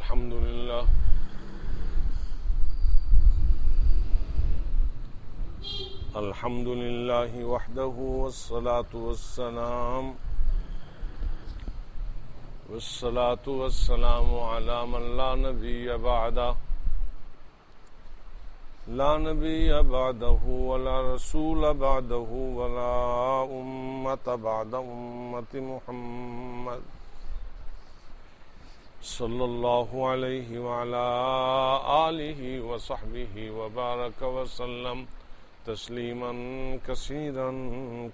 الحمد لله الحمد لله وحده والصلاة والسلام على من لا نبي بعده ولا رسول بعده ولا أمة بعد أمة محمد صلى الله عليه وعلى آله وصحبه وبارك وسلم تسليما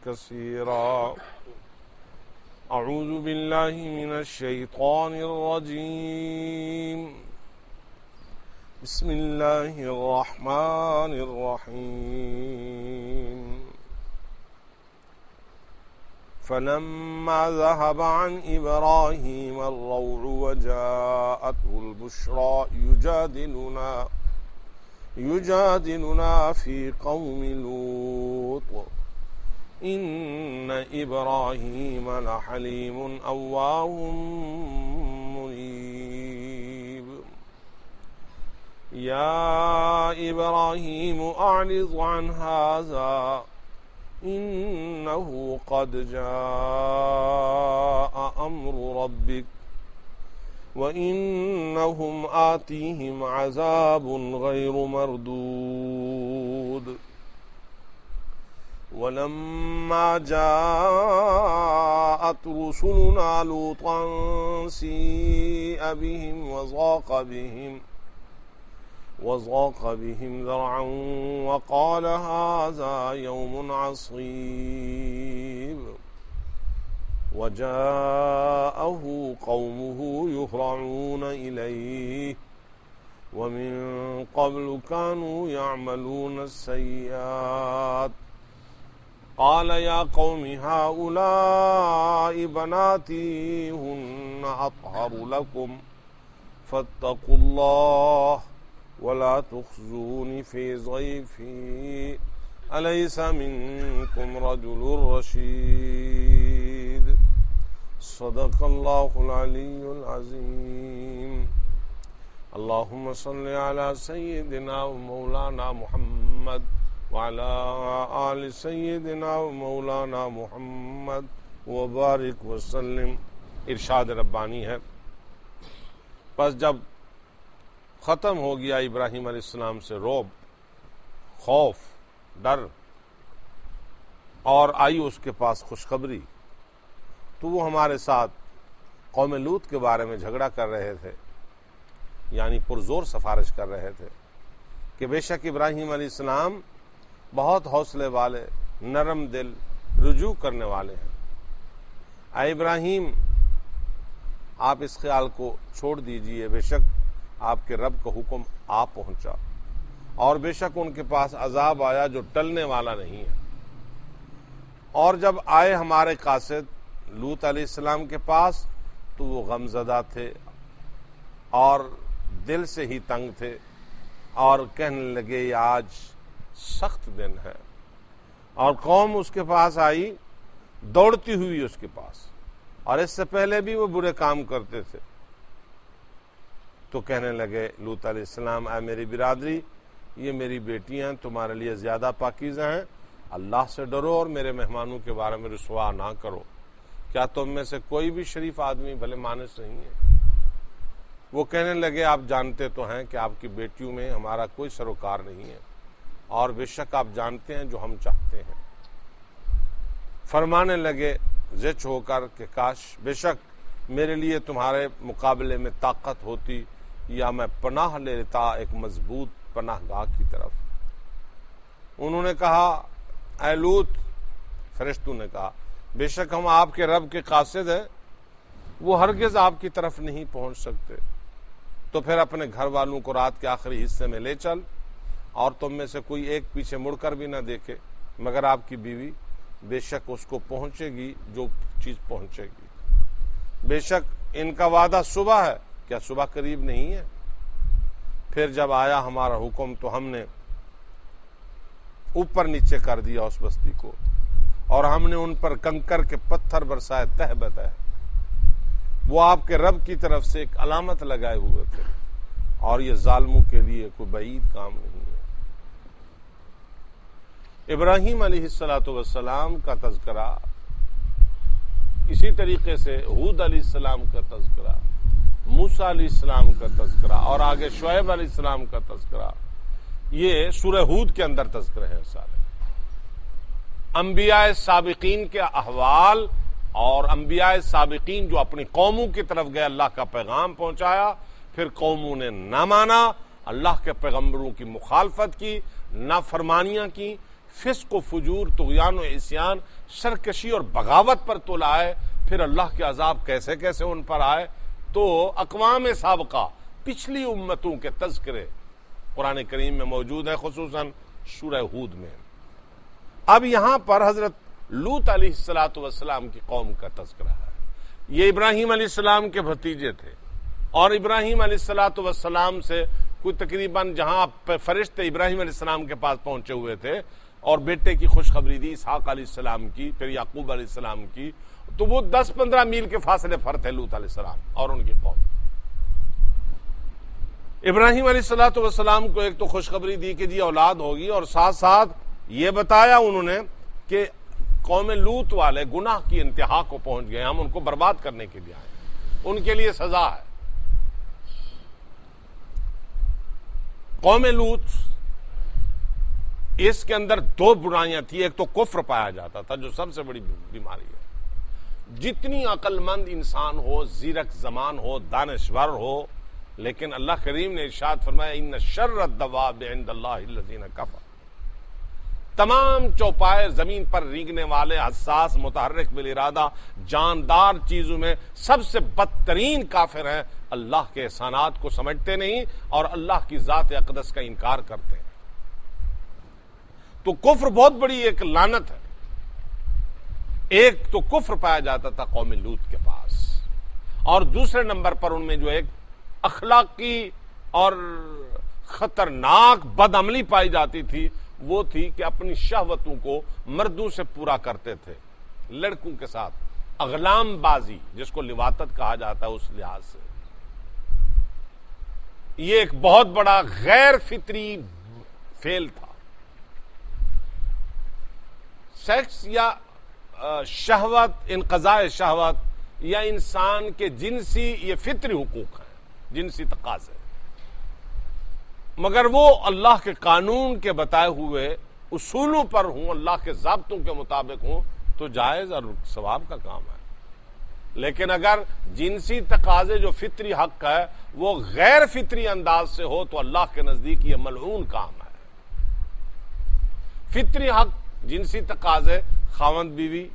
كثيرا أعوذ بالله من الشيطان الرجيم بسم الله الرحمن الرحيم فلما ذهب عن إبراهيم الروع وجاءته البشرى يجادلنا في قوم لوط إن إبراهيم لحليم أواه منيب يا إبراهيم أعرض عن هذا إنه قد جاء أمر ربك وإنهم آتيهم عذاب غير مردود ولما جاءت رسلنا لوطا سيء بهم وضاق بهم ذرعا وقال هذا يوم عصيب وجاءه قومه يهرعون إليه ومن قبل كانوا يعملون السيئات قال يا قوم هؤلاء بناتي هن أطهر لكم فاتقوا الله ولا تخزوني في ضيفي أليس منكم رجل رشيد صدق الله العلي العظيم اللهم صل على سيدنا ومولانا محمد وعلى آل سيدنا ومولانا محمد وبارک وسلم۔ ارشاد ربانی ہے، پس جب ختم ہو گیا ابراہیم علیہ السلام سے رعب، خوف، ڈر، اور آئی اس کے پاس خوشخبری، تو وہ ہمارے ساتھ قوم لوط کے بارے میں جھگڑا کر رہے تھے، یعنی پرزور سفارش کر رہے تھے کہ بے شک ابراہیم علیہ السلام بہت حوصلے والے، نرم دل، رجوع کرنے والے ہیں۔ اے ابراہیم، آپ اس خیال کو چھوڑ دیجئے، بے شک آپ کے رب کا حکم آ پہنچا، اور بے شک ان کے پاس عذاب آیا جو ٹلنے والا نہیں ہے۔ اور جب آئے ہمارے قاصد لوط علیہ السلام کے پاس تو وہ غمزدہ تھے اور دل سے ہی تنگ تھے، اور کہنے لگے یہ آج سخت دن ہے۔ اور قوم اس کے پاس آئی دوڑتی ہوئی اس کے پاس، اور اس سے پہلے بھی وہ برے کام کرتے تھے، تو کہنے لگے لوط علیہ السلام، اے میری برادری، یہ میری بیٹیاں تمہارے لیے زیادہ پاکیزہ ہیں، اللہ سے ڈرو اور میرے مہمانوں کے بارے میں رسوا نہ کرو۔ کیا تم میں سے کوئی بھی شریف آدمی بھلے مانس نہیں ہے؟ وہ کہنے لگے آپ جانتے تو ہیں کہ آپ کی بیٹیوں میں ہمارا کوئی سروکار نہیں ہے، اور بے شک آپ جانتے ہیں جو ہم چاہتے ہیں۔ فرمانے لگے زچ ہو کر کہ کاش بے شک میرے لیے تمہارے مقابلے میں طاقت ہوتی، یا میں پناہ لے لیتا ایک مضبوط پناہ گاہ کی طرف۔ انہوں نے کہا اے لوط، فرشتوں نے کہا بے شک ہم آپ کے رب کے قاصد ہیں، وہ ہرگز آپ کی طرف نہیں پہنچ سکتے، تو پھر اپنے گھر والوں کو رات کے آخری حصے میں لے چل، اور تم میں سے کوئی ایک پیچھے مڑ کر بھی نہ دیکھے مگر آپ کی بیوی، بے شک اس کو پہنچے گی جو چیز پہنچے گی۔ بے شک ان کا وعدہ صبح ہے، کیا صبح قریب نہیں ہے؟ پھر جب آیا ہمارا حکم تو ہم نے اوپر نیچے کر دیا اس بستی کو، اور ہم نے ان پر کنکر کے پتھر برسائے تہ بتہ، وہ آپ کے رب کی طرف سے ایک علامت لگائے ہوئے تھے، اور یہ ظالموں کے لیے کوئی بعید کام نہیں ہے۔ ابراہیم علیہ السلام کا تذکرہ، اسی طریقے سے ہود علیہ السلام کا تذکرہ، موسیٰ علیہ السلام کا تذکرہ، اور آگے شعیب علیہ السلام کا تذکرہ، یہ سورہ ہود کے اندر تذکرے ہیں سارے۔ انبیاء سابقین کے احوال اور انبیاء سابقین جو اپنی قوموں کی طرف گئے، اللہ کا پیغام پہنچایا، پھر قوموں نے نہ مانا، اللہ کے پیغمبروں کی مخالفت کی، نافرمانیاں کی، فسق و فجور، طغیان و عصیان، سرکشی اور بغاوت پر تو لائے، پھر اللہ کے عذاب کیسے کیسے ان پر آئے۔ تو اقوام سابقہ، پچھلی امتوں کے تذکرے قرآن کریم میں موجود ہیں، خصوصاً سورہ ہود میں۔ اب یہاں پر حضرت لوط علیہ السلام کی قوم کا تذکرہ ہے۔ یہ ابراہیم علیہ السلام کے بھتیجے تھے، اور ابراہیم علیہ السلام سے کوئی تقریباً جہاں فرشتے ابراہیم علیہ السلام کے پاس پہنچے ہوئے تھے اور بیٹے کی خوشخبری دی، اسحاق علیہ السلام کی، پھر یعقوب علیہ السلام کی، تو وہ 10-15 میل کے فاصلے پر تھے لوط علیہ السلام اور ان کی قوم۔ ابراہیم علیہ السلام کو ایک تو خوشخبری دی کہ جی اولاد ہوگی، اور ساتھ ساتھ یہ بتایا انہوں نے کہ قوم لوط والے گناہ کی انتہا کو پہنچ گئے، ہم ان کو برباد کرنے کے لیے آئے، ان کے لیے سزا ہے۔ قوم لوط، اس کے اندر 2 برائیاں تھیں، ایک تو کفر پایا جاتا تھا جو سب سے بڑی بیماری ہے۔ جتنی عقل مند انسان ہو، زیرک زمان ہو، دانشور ہو، لیکن اللہ کریم نے ارشاد فرمایا ان شر الدواب عند اللہ الذین کفروا، تمام چوپائے زمین پر رینگنے والے، حساس، متحرک بالارادہ، جاندار چیزوں میں سب سے بدترین کافر ہیں، اللہ کے احسانات کو سمجھتے نہیں اور اللہ کی ذات اقدس کا انکار کرتے ہیں۔ تو کفر بہت بڑی ایک لعنت ہے۔ ایک تو کفر پایا جاتا تھا قوم لوط کے پاس، اور دوسرے نمبر پر ان میں جو ایک اخلاقی اور خطرناک بدعملی پائی جاتی تھی، وہ تھی کہ اپنی شہوتوں کو مردوں سے پورا کرتے تھے، لڑکوں کے ساتھ اغلام بازی، جس کو لواطت کہا جاتا ہے، اس لحاظ سے یہ ایک بہت بڑا غیر فطری فعل تھا۔ سیکس یا شہوت، انقضاء شہوت یا انسان کے جنسی، یہ فطری حقوق ہیں، جنسی تقاضے، مگر وہ اللہ کے قانون کے بتائے ہوئے اصولوں پر ہوں، اللہ کے ضابطوں کے مطابق ہوں تو جائز اور ثواب کا کام ہے۔ لیکن اگر جنسی تقاضے جو فطری حق ہے وہ غیر فطری انداز سے ہو تو اللہ کے نزدیک یہ ملعون کام ہے۔ فطری حق جنسی تقاضے، خاوند بیوی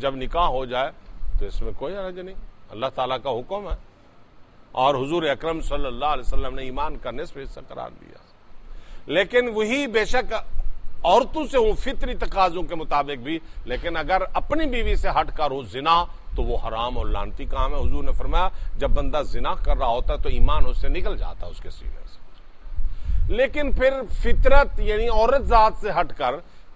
جب نکاح ہو جائے تو اس میں کوئی حرج نہیں، اللہ تعالیٰ کا حکم ہے، اور حضور اکرم صلی اللہ علیہ وسلم نے ایمان کا نصف حصہ قرار دیا۔ لیکن وہی بے شک عورتوں سے ہوں فطری تقاضوں کے مطابق بھی، لیکن اگر اپنی بیوی سے ہٹ کر ہو زنا تو وہ حرام اور لعنتی کام ہے۔ حضور نے فرمایا جب بندہ زنا کر رہا ہوتا ہے تو ایمان اس سے نکل جاتا ہے، اس کے سینے سے۔ لیکن پھر فطرت یعنی عورت ذات سے ہٹ کر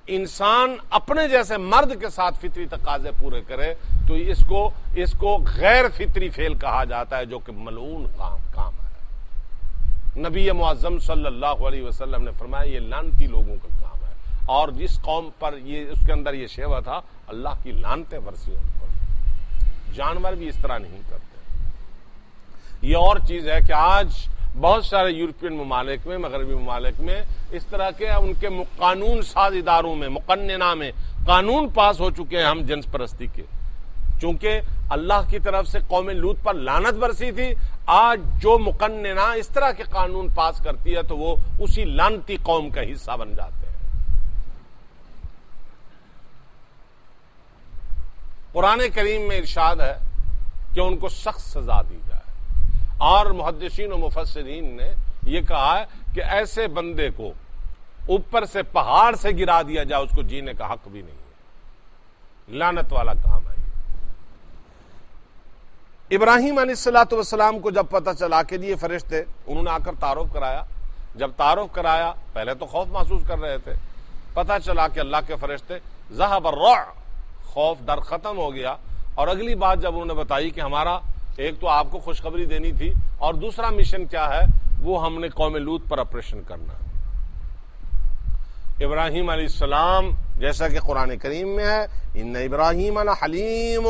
انسان اپنے جیسے مرد کے ساتھ فطری تقاضے پورے کرے تو اس کو غیر فطری فعل کہا جاتا ہے، جو کہ ملعون کام ہے۔ نبی معظم صلی اللہ علیہ وسلم نے فرمایا یہ لعنتی لوگوں کا کام ہے، اور جس قوم پر اس کے اندر یہ شیوا تھا، اللہ کی لعنتیں برسی ان پر۔ جانور بھی اس طرح نہیں کرتے۔ یہ اور چیز ہے کہ آج بہت سارے یورپین ممالک میں، مغربی ممالک میں اس طرح کے ان کے قانون ساز اداروں میں، مقننہ میں قانون پاس ہو چکے ہیں ہم جنس پرستی کے، چونکہ اللہ کی طرف سے قوم لوط پر لعنت برسی تھی۔ آج جو مقننہ اس طرح کے قانون پاس کرتی ہے تو وہ اسی لعنتی قوم کا حصہ بن جاتے ہیں۔ قرآن کریم میں ارشاد ہے کہ ان کو سخت سزا دی جائے، اور محدثین و مفسرین نے یہ کہا ہے کہ ایسے بندے کو اوپر سے پہاڑ سے گرا دیا جائے، اس کو جینے کا حق بھی نہیں ہے۔ لعنت والا کام ہے یہ۔ ابراہیم علیہ السلام کو جب پتہ چلا کہ یہ فرشتے، انہوں نے آ کر تعارف کرایا۔ جب تعارف کرایا پہلے تو خوف محسوس کر رہے تھے، پتہ چلا کہ اللہ کے فرشتے، ذہب الرعب، خوف ڈر ختم ہو گیا، اور اگلی بات جب انہوں نے بتائی کہ ہمارا ایک تو آپ کو خوشخبری دینی تھی اور دوسرا مشن کیا ہے، وہ ہم نے قوم لوط پر آپریشن کرنا. ابراہیم علیہ السلام جیسا کہ قرآن کریم میں ہے، ان ابراہیم لحلیم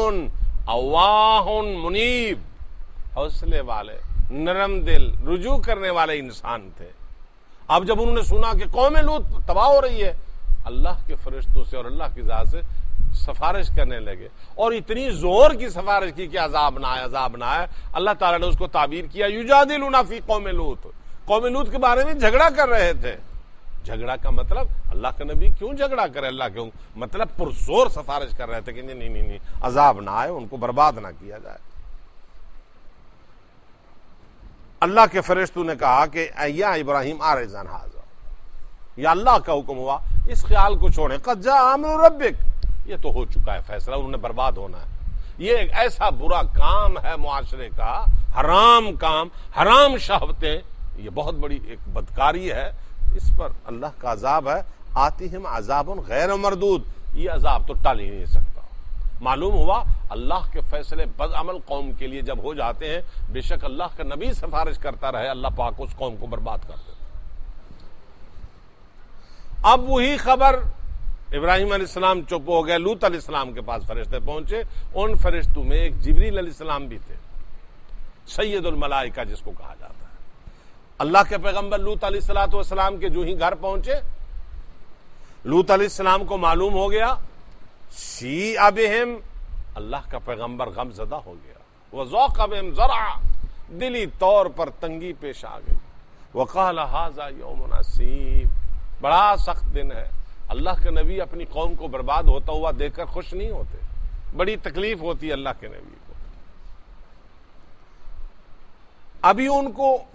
اواہ منیب، حوصلے والے، نرم دل، رجوع کرنے والے انسان تھے. اب جب انہوں نے سنا کہ قوم لوط تباہ ہو رہی ہے، اللہ کے فرشتوں سے اور اللہ کی ذات سے سفارش کرنے لگے، اور اتنی زور کی سفارش کی کہ عذاب نہ آئے، عذاب نہ آئے. اللہ تعالیٰ نے اس کو تعبیر کیا یجادلون فی قوم لوط، قوم لوط کے بارے میں جھگڑا کر رہے تھے. جھگڑا کا مطلب اللہ کا نبی کیوں جھگڑا کرے، اللہ کیوں، مطلب پرزور سفارش کر رہے تھے کہ نہیں عذاب نہ آئے، ان کو برباد نہ کیا جائے. اللہ کے فرشتوں نے کہا کہ یا ابراہیم آرزان حاضر، یا اللہ کا حکم ہوا اس خیال کو چھوڑیں، قد جاء امر ربک، یہ تو ہو چکا ہے فیصلہ، انہوں نے برباد ہونا ہے. یہ ایک ایسا برا کام ہے معاشرے کا، حرام کام، حرام شہوتیں، یہ بہت بڑی ایک بدکاری ہے. اس پر اللہ کا عذاب ہے، آتیہم عذاب غیر مردود، یہ عذاب تو ٹال ہی نہیں سکتا. معلوم ہوا اللہ کے فیصلے بد عمل قوم کے لیے جب ہو جاتے ہیں، بے شک اللہ کا نبی سفارش کرتا رہے، اللہ پاک اس قوم کو برباد کر دیتا. اب وہی خبر ابراہیم علیہ السلام چپ ہو گئے، لوط علیہ السلام کے پاس فرشتے پہنچے. ان فرشتوں میں ایک جبریل علیہ السلام بھی تھے، سید الملائکہ جس کو کہا جاتا ہے. اللہ کے پیغمبر لوط علیہ السلام کے جو ہی گھر پہنچے، لوط علیہ السلام کو معلوم ہو گیا، شیع بہم، اللہ کا پیغمبر غم زدہ ہو گیا، وذاق بہم ذرعا، دلی طور پر تنگی پیش آ گئی. وقال ھذا یوم عصیب، بڑا سخت دن ہے. اللہ کے نبی اپنی قوم کو برباد ہوتا ہوا دیکھ کر خوش نہیں ہوتے، بڑی تکلیف ہوتی ہے اللہ کے نبی کو.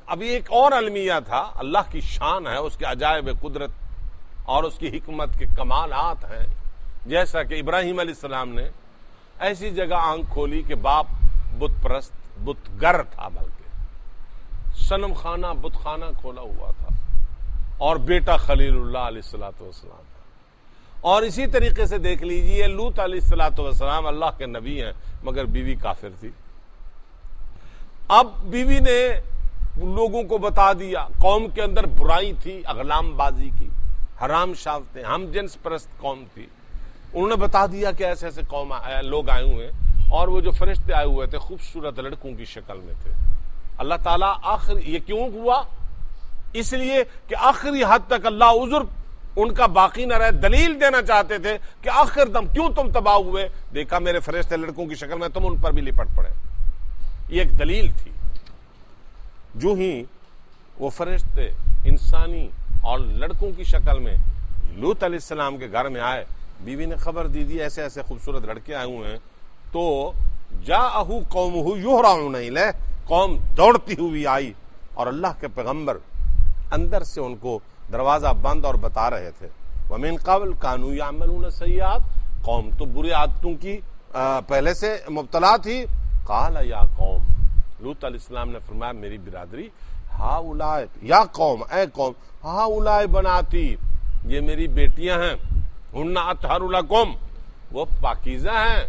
ابھی ایک اور المیہ تھا، اللہ کی شان ہے، اس کے عجائب قدرت اور اس کی حکمت کے کمالات ہیں. جیسا کہ ابراہیم علیہ السلام نے ایسی جگہ آنکھ کھولی کہ باپ بت پرست، بت گر تھا، بلکہ صنم خانہ، بت خانہ کھولا ہوا تھا، اور بیٹا خلیل اللہ علیہ السلام. اور اسی طریقے سے دیکھ لیجئے لوط علیہ السلام اللہ کے نبی ہیں، مگر بیوی کافر تھی. اب بیوی نے لوگوں کو بتا دیا، قوم کے اندر برائی تھی، اغلام بازی کی، حرام شافتیں، ہم جنس پرست قوم تھی. انہوں نے بتا دیا کہ ایسے ایسے لوگ آئے ہوئے ہیں، اور وہ جو فرشتے آئے ہوئے تھے خوبصورت لڑکوں کی شکل میں تھے. اللہ تعالیٰ آخر یہ کیوں ہوا؟ اس لیے کہ آخری حد تک اللہ عذر ان کا باقی نہ رہے. دلیل دینا چاہتے تھے کہ آخر دم کیوں تم تباہ ہوئے، دیکھا میرے فرشتے لڑکوں کی شکل میں، تم ان پر بھی لپٹ پڑے. یہ ایک دلیل تھی. جو ہی وہ فرشتے انسانی اور لڑکوں کی شکل میں لوط علیہ السلام کے گھر میں آئے، بیوی نے خبر دی ایسے ایسے خوبصورت لڑکے آئے ہوئے ہیں. تو جاءہ قومہ یہرعون الیہ، قوم دوڑتی ہوئی آئی، اور اللہ کے پیغمبر اندر سے ان کو دروازہ بند اور بتا رہے تھے. ومن قبل کانوا یعملون السیئات، قوم تو بری عادتوں کی پہلے سے مبتلا تھی. قال یا قوم، لوط علیہ السلام نے فرمایا میری برادری، ہؤلاء، یا قوم، اے قوم، ہؤلاء بناتی، یہ میری بیٹیاں ہیں، ہن اطہر لکم، وہ پاکیزہ ہیں.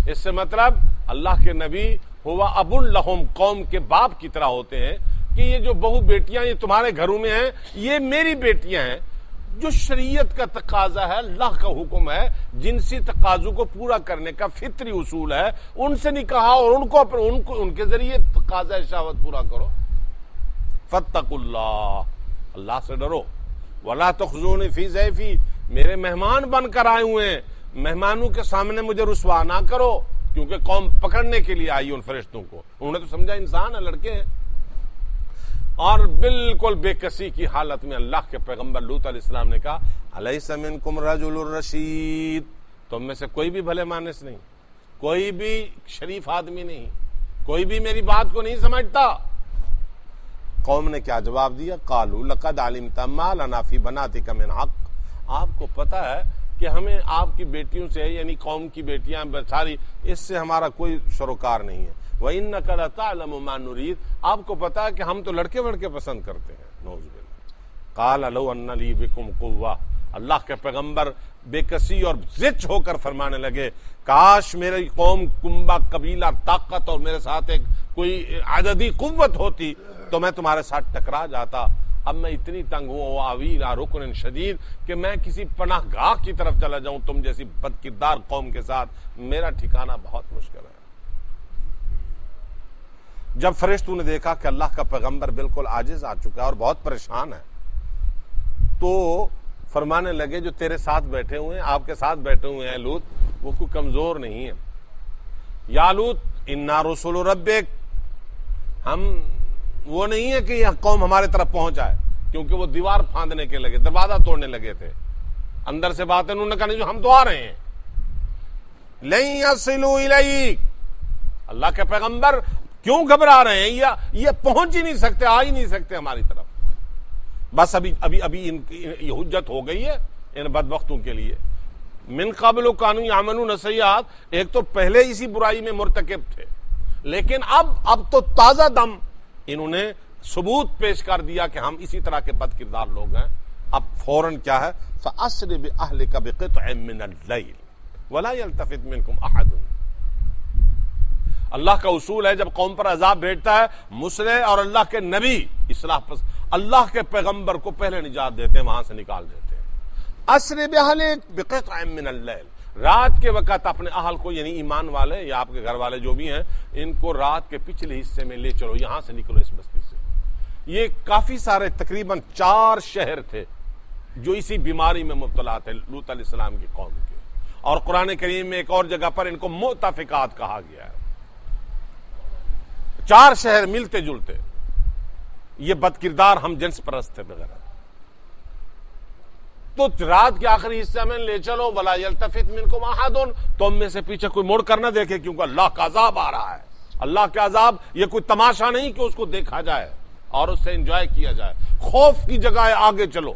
اس سے مطلب اللہ کے نبی ہوا اب لہم، قوم کے باپ کی طرح ہوتے ہیں، کہ یہ جو بہو بیٹیاں یہ تمہارے گھروں میں ہیں، یہ میری بیٹیاں ہیں. جو شریعت کا تقاضا ہے، اللہ کا حکم ہے، جنسی تقاضوں کو پورا کرنے کا فطری اصول ہے، ان سے نکاح اور ان کے ذریعے تقاضا شہوت پورا کرو. فاتقوا اللہ، اللہ سے ڈرو. ولا تخزونی فی ضیفی، میرے مہمان بن کر آئے ہوئے ہیں، مہمانوں کے سامنے مجھے رسوا نہ کرو. کیونکہ قوم پکڑنے کے لیے آئی ان فرشتوں کو، انہوں نے تو سمجھا انسان ہے، لڑکے ہیں. اور بالکل بے کسی کی حالت میں اللہ کے پیغمبر لوط علیہ السلام نے کہا الیس منکم رجل رشید، تم میں سے کوئی بھی بھلے مانس نہیں، کوئی بھی شریف آدمی نہیں، کوئی بھی میری بات کو نہیں سمجھتا. قوم نے کیا جواب دیا؟ قالوا لقد علمت ما لنا فی بناتک من حق، آپ کو پتہ ہے کہ ہمیں آپ کی بیٹیوں سے، یعنی قوم کی بیٹیاں ساری، اس سے ہمارا کوئی سروکار نہیں ہے. وَإِنَّكَ لَتَعْلَمُ مَا نُرِيدُ، آپ کو پتا ہے کہ ہم تو لڑکے وڑکے پسند کرتے ہیں. نعوذ باللہ. قَالَ لَوْ أَنَّ لِي بِكُمْ قُوَّةً، اللہ کے پیغمبر بے کسی اور زچ ہو کر فرمانے لگے کاش میری قوم کنبہ قبیلہ طاقت اور میرے ساتھ ایک کوئی عددی قوت ہوتی تو میں تمہارے ساتھ ٹکرا جاتا. اب میں اتنی تنگ ہوں آوی لا رکن شدید کہ میں کسی پناہ گاہ کی طرف چلا جاؤں تم جیسی بد کردار قوم کے ساتھ. میرا ٹھکانہ بہت مشکل ہے. جب فرشتوں نے دیکھا کہ اللہ کا پیغمبر بالکل عاجز آ چکا ہے اور بہت پریشان ہے تو فرمانے لگے جو تیرے ساتھ بیٹھے ہوئے ہیں آپ کے ساتھ بیٹھے ہوئے ہیں لوط وہ کوئی کمزور نہیں ہے. یا لوط انا رسول ربک ہم وہ نہیں ہے کہ یہ قوم ہمارے طرف پہنچ جائے کیونکہ وہ دیوار پھاندنے کے لگے دروازہ توڑنے لگے تھے. اندر سے بات ہے انہوں نے کہا نہیں جو ہم تو آ رہے ہیں. لن یصلوا الیک اللہ کے پیغمبر کیوں گھبرا رہے ہیں یہ پہنچ ہی نہیں سکتے آ ہی نہیں سکتے ہماری طرف. بس ابھی ان کی یہ حجت ہو گئی ہے ان بدبختوں کے لیے. من قبل کانوا یعملون السیئات ایک تو پہلے اسی برائی میں مرتکب تھے لیکن اب تو تازہ دم انہوں نے ثبوت پیش کر دیا کہ ہم اسی طرح کے بد کردار لوگ ہیں. اب فوراً کیا ہے فَأَسْرِ بِأَهْلِكَ بِقِطْعٍ مِّنَ اللَّيْلِ وَلَا يَلْتَفِتْ مِنْكُمْ أَحَدٌ. اللہ کا اصول ہے جب قوم پر عذاب بھیجتا ہے مسلح اور اللہ کے نبی اصلاح پس اللہ کے پیغمبر کو پہلے نجات دیتے ہیں وہاں سے نکال دیتے ہیں. اسر بِأَهْلِكَ بِقِطْعٍ مِّنَ اللَّيْلِ رات کے وقت اپنے اہل کو یعنی ایمان والے یا آپ کے گھر والے جو بھی ہیں ان کو رات کے پچھلے حصے میں لے چلو یہاں سے نکلو اس بستی سے. یہ کافی سارے تقریباً 4 شہر تھے جو اسی بیماری میں مبتلا تھے لوط علیہ السلام کی قوم کے. اور قرآن کریم میں ایک اور جگہ پر ان کو مؤتفقات کہا گیا ہے. 4 شہر ملتے جلتے یہ بد کردار ہم جنس پرست تھے وغیرہ. تو رات کے آخری حصے میں لے چلو ولا یلتفت منکم احد تم میں سے پیچھے کوئی مڑ کر نہ دیکھے کیونکہ اللہ کا عذاب آ رہا ہے. اللہ کا عذاب یہ کوئی تماشا نہیں کہ اس کو دیکھا جائے اور اس سے انجوائے کیا جائے. خوف کی جگہ آگے چلو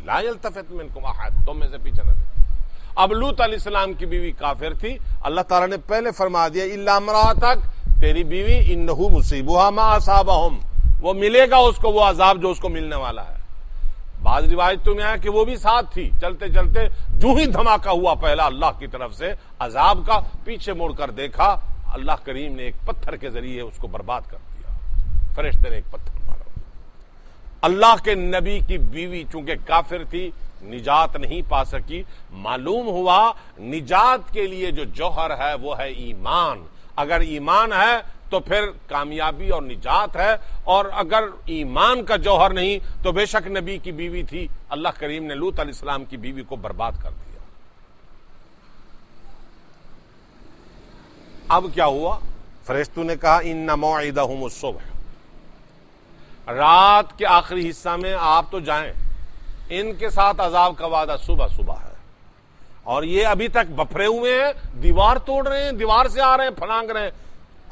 لا یلتفت منکم احد تم میں سے پیچھے نہ دیکھے. اب لوط علیہ السلام کی بیوی کافر تھی. اللہ تعالیٰ نے پہلے فرما دیا الا امراتک تیری بیوی انہ مصیبھا ما اصابہم وہ ملے گا اس کو وہ عذاب جو اس کو ملنے والا ہے. بعض روایتوں میں آیا کہ وہ بھی ساتھ تھی. چلتے چلتے جو ہی دھماکہ ہوا پہلا اللہ کی طرف سے عذاب کا پیچھے مڑ کر دیکھا اللہ کریم نے ایک پتھر کے ذریعے اس کو برباد کر دیا. فرشتے نے ایک پتھر مارا. اللہ کے نبی کی بیوی چونکہ کافر تھی نجات نہیں پا سکی. معلوم ہوا نجات کے لیے جو جوہر ہے وہ ہے ایمان. اگر ایمان ہے تو پھر کامیابی اور نجات ہے اور اگر ایمان کا جوہر نہیں تو بے شک نبی کی بیوی تھی. اللہ کریم نے لوط علیہ السلام کی بیوی کو برباد کر دیا. اب کیا ہوا فرشتوں نے کہا ان موعدہم الصبح رات کے آخری حصہ میں آپ تو جائیں ان کے ساتھ عذاب کا وعدہ صبح صبح ہے اور یہ ابھی تک بپھرے ہوئے ہیں دیوار توڑ رہے ہیں دیوار سے آ رہے ہیں پھلانگ رہے ہیں.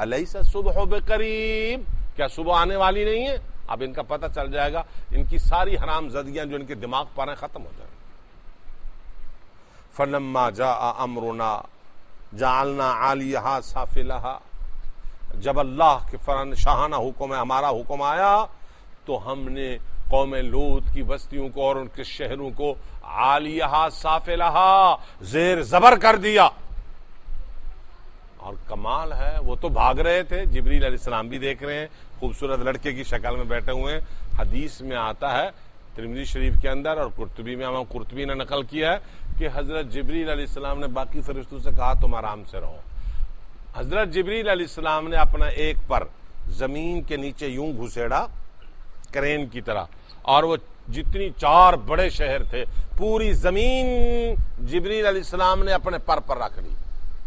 الیس الصبح بقریب کیا صبح آنے والی نہیں ہے. اب ان کا پتہ چل جائے گا ان کی ساری حرام زدگیاں جو ان کے دماغ پر ہیں ختم ہو جائیں. فلما جاء امرنا جعلنا عالیہا سافلہا جب اللہ کے شاہانہ حکم ہے ہمارا حکم آیا تو ہم نے قوم لوط کی بستیوں کو اور ان کے شہروں کو عالیہا سافلہا زیر زبر کر دیا. اور کمال ہے وہ تو بھاگ رہے تھے. جبریل علیہ السلام بھی دیکھ رہے ہیں خوبصورت لڑکے کی شکل میں بیٹھے ہوئے ہیں. حدیث میں آتا ہے ترمذی شریف کے اندر اور قرطبی میں امام قرطبی نے نقل کیا ہے کہ حضرت جبریل علیہ السلام نے باقی فرشتوں سے کہا تم آرام سے رہو. حضرت جبریل علیہ السلام نے اپنا ایک پر زمین کے نیچے یوں گھسیڑا کرین کی طرح اور وہ جتنی 4 بڑے شہر تھے پوری زمین جبریل علیہ السلام نے اپنے پر رکھ لی.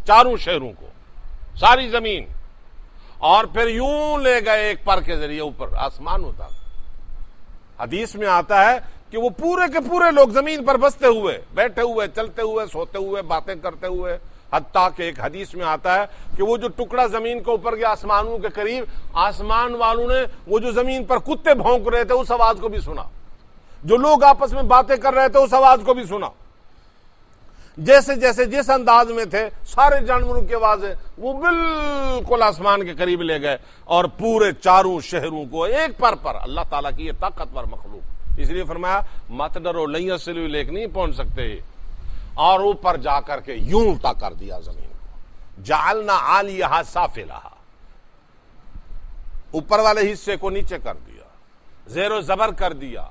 4 شہروں کو ساری زمین اور پھر یوں لے گئے ایک پر کے ذریعے اوپر آسمان ہوتا. حدیث میں آتا ہے کہ وہ پورے کے پورے لوگ زمین پر بستے ہوئے بیٹھے ہوئے چلتے ہوئے سوتے ہوئے باتیں کرتے ہوئے حتیٰ کہ ایک حدیث میں آتا ہے کہ وہ جو ٹکڑا زمین کے اوپر گیا آسمانوں کے قریب آسمان والوں نے وہ جو زمین پر کتے بھونک رہے تھے اس آواز کو بھی سنا. جو لوگ آپس میں باتیں کر رہے تھے اس آواز کو بھی سنا. جیسے جیسے جس انداز میں تھے سارے جانوروں کی آوازیں وہ بالکل آسمان کے قریب لے گئے اور پورے 4 شہروں کو ایک پر اللہ تعالیٰ کی یہ طاقتور مخلوق اس لیے فرمایا مت ڈرو لن یصلوا الیک، نہیں پہنچ سکتے، اور اوپر جا کر کے یوں الٹا کر دیا زمین کو، جعلنا عالیہا سافلہا، اوپر والے حصے کو نیچے کر دیا، زیر و زبر کر دیا،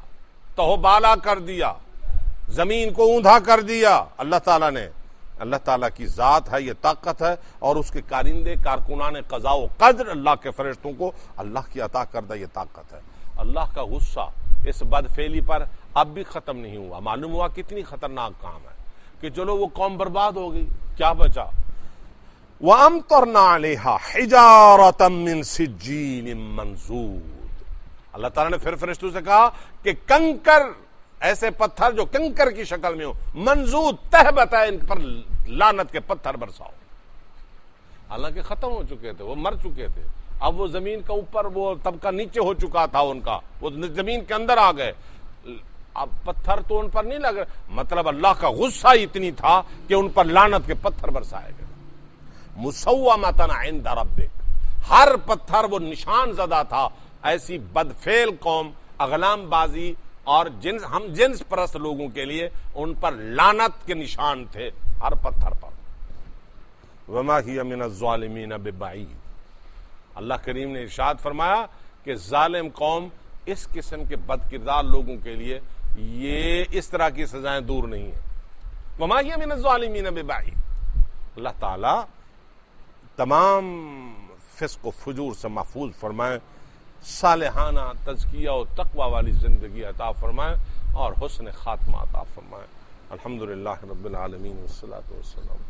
تہو بالا کر دیا، زمین کو اوندھا کر دیا اللہ تعالیٰ نے۔ اللہ تعالیٰ کی ذات ہے، یہ طاقت ہے، اور اس کے کارندے کارکنان قضاء و قدر اللہ کے فرشتوں کو اللہ کی عطا کردہ یہ طاقت ہے۔ اللہ کا غصہ اس بدفعلی پر اب بھی ختم نہیں ہوا۔ معلوم ہوا کتنی خطرناک کام ہے کہ چلو وہ قوم برباد ہو گئی، کیا بچا؟ وَأَمْطَرْنَا عَلَيْهَا حِجَارَةً مِّن سِجِّيلٍ مَّنضُودٍ۔ اللہ تعالیٰ نے پھر فرشتوں سے کہا کہ کنکر، ایسے پتھر جو کنکر کی شکل میں ہو، منضود، تہبت ہے، ان پر لعنت کے پتھر برساؤ۔ حالانکہ ختم ہو چکے تھے، وہ مر چکے تھے، اب وہ زمین کا اوپر وہ طبقہ نیچے ہو چکا تھا ان کا، وہ زمین کے اندر آ گئے، اب پتھر تو ان پر نہیں لگ رہے، مطلب اللہ کا غصہ اتنی تھا کہ ان پر لعنت کے پتھر برسائے گئے۔ مسومۃ عند ربک، ہر پتھر وہ نشان زدہ تھا ایسی بدفعل قوم، اغلام بازی اور ہم جنس پرست لوگوں کے لیے ان پر لعنت کے نشان تھے ہر پتھر پر۔ وما ہی من الظالمین ببعید، اللہ کریم نے ارشاد فرمایا کہ ظالم قوم اس قسم کے بد کردار لوگوں کے لیے یہ اس طرح کی سزائیں دور نہیں ہیں۔ وما ہی من الظالمین ببعید، اللہ تعالی تمام فسق و فجور سے محفوظ فرمائے، صالحانہ تزکیہ و تقوی والی زندگی عطا فرمائے اور حسن خاتمہ عطا فرمائے۔ الحمدللہ رب العالمین والصلاۃ والسلام۔